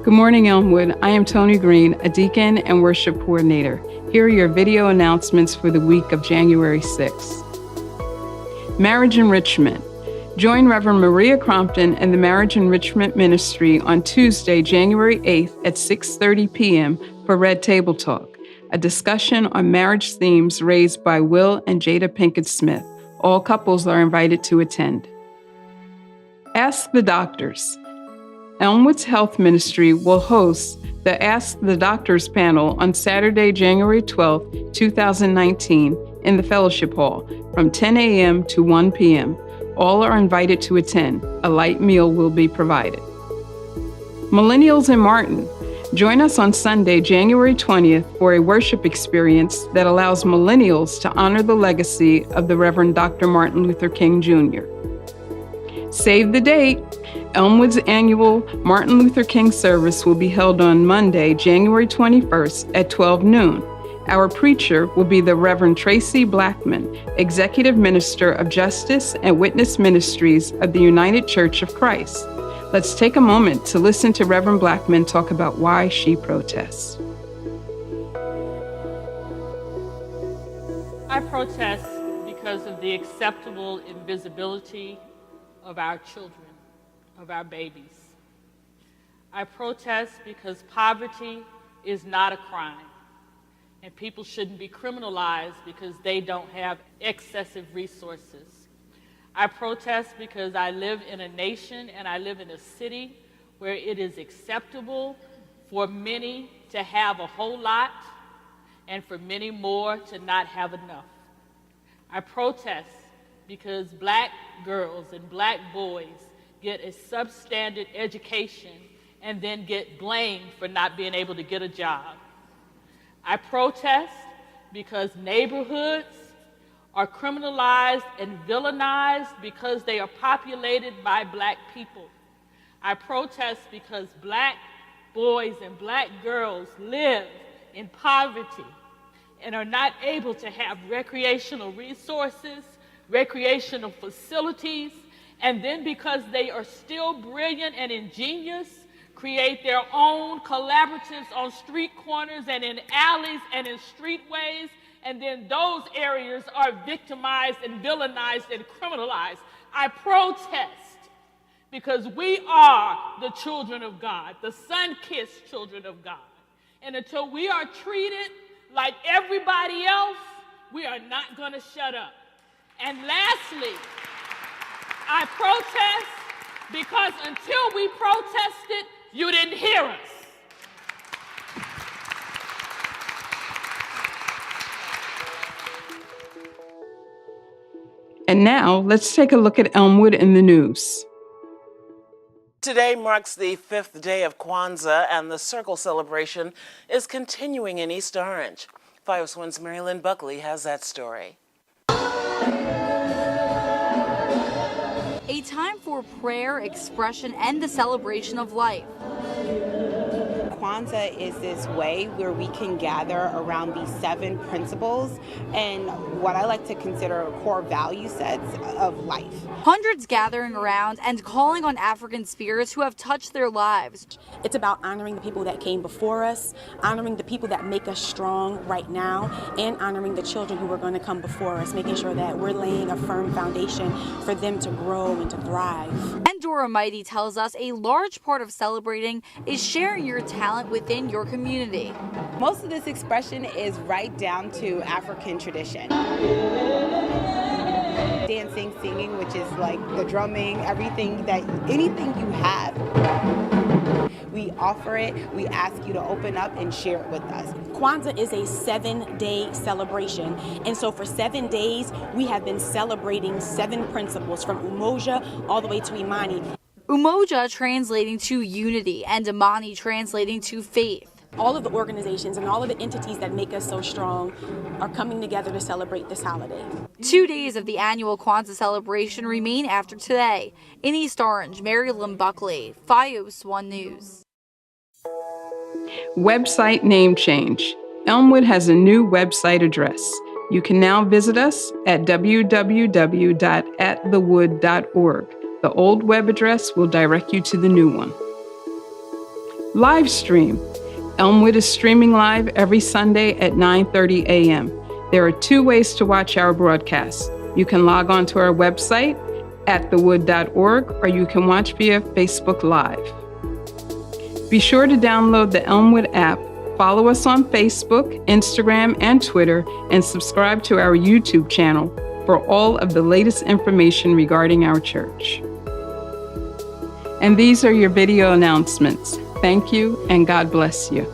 Good morning, Elmwood. I am Toni Green, a deacon and worship coordinator. Here are your video announcements for the week of January 6th. Marriage Enrichment. Join Reverend Maria Crompton and the Marriage Enrichment Ministry on Tuesday, January 8th at 6:30 p.m. for Red Table Talk, a discussion on marriage themes raised by Will and Jada Pinkett Smith. All couples are invited to attend. Ask the Doctors. Elmwood's Health Ministry will host the Ask the Doctors panel on Saturday, January 12, 2019, in the Fellowship Hall from 10 a.m. to 1 p.m. All are invited to attend. A light meal will be provided. Millennials in Martin. Join us on Sunday, January 20th, for a worship experience that allows millennials to honor the legacy of the Reverend Dr. Martin Luther King Jr. Save the date. Elmwood's annual Martin Luther King service will be held on Monday, January 21st at 12 noon. Our preacher will be the Reverend Tracy Blackman, Executive Minister of Justice and Witness Ministries of the United Church of Christ. Let's take a moment to listen to Reverend Blackman talk about why she protests. I protest because of the acceptable invisibility of our children, of our babies. I protest because poverty is not a crime, and people shouldn't be criminalized because they don't have excessive resources. I protest because I live in a nation and I live in a city where it is acceptable for many to have a whole lot and for many more to not have enough. I protest because black girls and black boys get a substandard education and then get blamed for not being able to get a job. I protest because neighborhoods are criminalized and villainized because they are populated by black people. I protest because black boys and black girls live in poverty and are not able to have recreational resources, recreational facilities, and then because they are still brilliant and ingenious, create their own collaboratives on street corners and in alleys and in streetways, and then those areas are victimized and villainized and criminalized. I protest because we are the children of God, the sun-kissed children of God. And until we are treated like everybody else, we are not going to shut up. And lastly, I protest because until we protested, you didn't hear us. And now, let's take a look at Elmwood in the news. Today marks the 5th day of Kwanzaa, and the Circle celebration is continuing in East Orange. 501's Marilyn Buckley has that story. A time for prayer, expression, and the celebration of life. Kwanzaa is this way where we can gather around these 7 principles and what I like to consider core value sets of life. Hundreds gathering around and calling on African spirits who have touched their lives. It's about honoring the people that came before us, honoring the people that make us strong right now, and honoring the children who are going to come before us, making sure that we're laying a firm foundation for them to grow and to thrive. And Dora Mighty tells us a large part of celebrating is sharing your talent within your community. Most of this expression is right down to African tradition. Dancing, singing, which is like the drumming, anything you have. We offer it, we ask you to open up and share it with us. Kwanzaa is a 7-day celebration, and so for 7 days, we have been celebrating 7 principles from Umoja all the way to Imani. Umoja translating to unity and Imani translating to faith. All of the organizations and all of the entities that make us so strong are coming together to celebrate this holiday. 2 days of the annual Kwanzaa celebration remain after today. In East Orange, Marilyn Buckley, 501 News. Website name change. Elmwood has a new website address. You can now visit us at www.atthewood.org. The old web address will direct you to the new one. Live stream. Elmwood is streaming live every Sunday at 9:30 a.m. There are 2 ways to watch our broadcast. You can log on to our website at thewood.org, or you can watch via Facebook Live. Be sure to download the Elmwood app, follow us on Facebook, Instagram, and Twitter, and subscribe to our YouTube channel for all of the latest information regarding our church. And these are your video announcements. Thank you, and God bless you.